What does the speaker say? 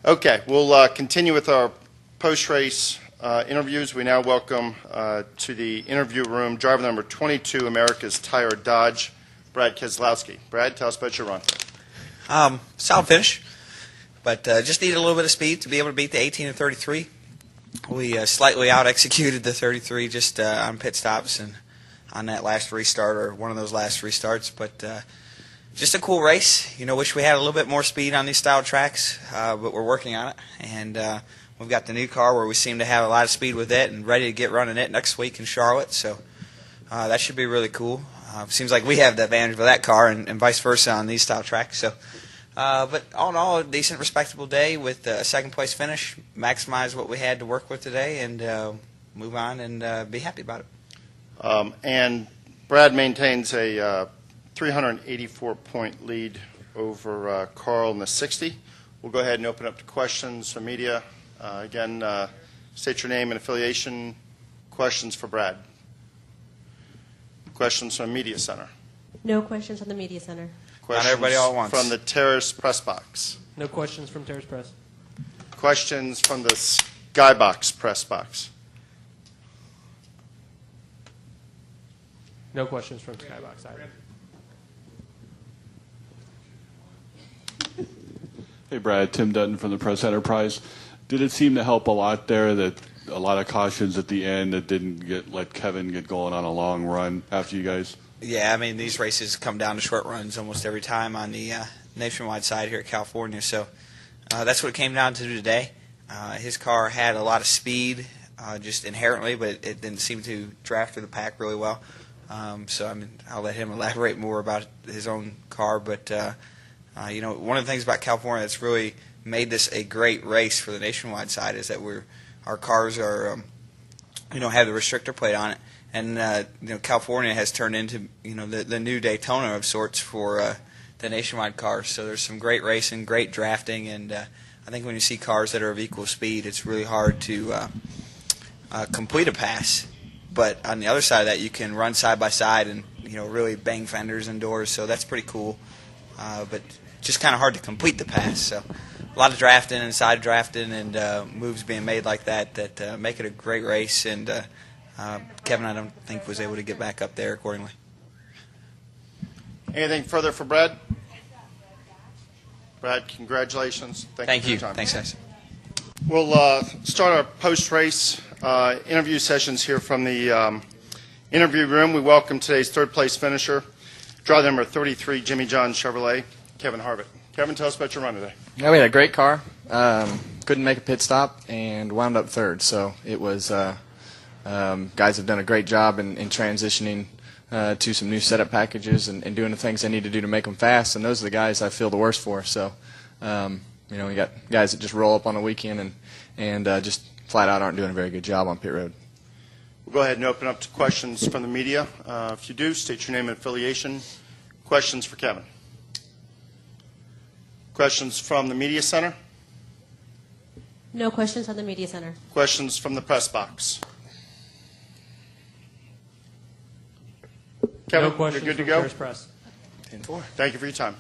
Okay, we'll continue with our post-race interviews. We now welcome to the interview room driver number 22, America's Tire Dodge, Brad Keselowski. Brad, tell us about your run. Solid finish, but just needed a little bit of speed to be able to beat the 18 and 33. We slightly out-executed the 33 just on pit stops and on that last restart, or one of those last restarts, but just a cool race. You know, wish we had a little bit more speed on these style tracks, but we're working on it. And we've got the new car where we seem to have a lot of speed with it and ready to get running it next week in Charlotte. So that should be really cool. Seems like we have the advantage of that car and vice versa on these style tracks. So, but all in all, a decent, respectable day with a second-place finish. Maximize what we had to work with today and move on and be happy about it. And Brad maintains a 384-point lead over Carl in the 60. We'll go ahead and open up to questions from media. Again, state your name and affiliation. Questions for Brad. Questions from Media Center. No questions from the Media Center. Questions Not everybody all at once. From the Terrace Press Box. No questions from Terrace Press. Questions from the Skybox Press Box. No questions from Skybox either. Hey, Brad. Tim Dutton from the Press Enterprise. Did it seem to help a lot there that a lot of cautions at the end that didn't let Kevin get going on a long run after you guys? Yeah, I mean, these races come down to short runs almost every time on the nationwide side here at California. So that's what it came down to today. His car had a lot of speed just inherently, but it didn't seem to draft through the pack really well. So I mean, I'll let him elaborate more about his own car. But you know, one of the things about California that's really made this a great race for the nationwide side is that our cars are you know, have the restrictor plate on it, and you know, California has turned into, you know, the new Daytona of sorts for the nationwide cars. So there's some great racing, great drafting, and I think when you see cars that are of equal speed, it's really hard to complete a pass. But on the other side of that, you can run side by side and, you know, really bang fenders and doors. So that's pretty cool. But just kind of hard to complete the pass. So a lot of drafting and side drafting and moves being made like that make it a great race. And Kevin, I don't think, was able to get back up there accordingly. Anything further for Brad? Brad, congratulations. Thank you. For your time. Thanks, guys. We'll start our post-race interview sessions here from the interview room. We welcome today's third-place finisher, driver number 33, Jimmy John Chevrolet, Kevin Harvick. Kevin, tell us about your run today. Yeah, we had a great car. Couldn't make a pit stop and wound up third. So it was guys have done a great job in transitioning to some new setup packages and doing the things they need to do to make them fast. And those are the guys I feel the worst for. So you know, we got guys that just roll up on the weekend and just flat out aren't doing a very good job on pit road. We'll go ahead and open up to questions from the media. If you do, state your name and affiliation. Questions for Kevin. Questions from the Media Center. No questions from the Media Center. Questions from the Press Box. Kevin, No questions you're good to from go? Terrace Press. 10-4. Thank you for your time.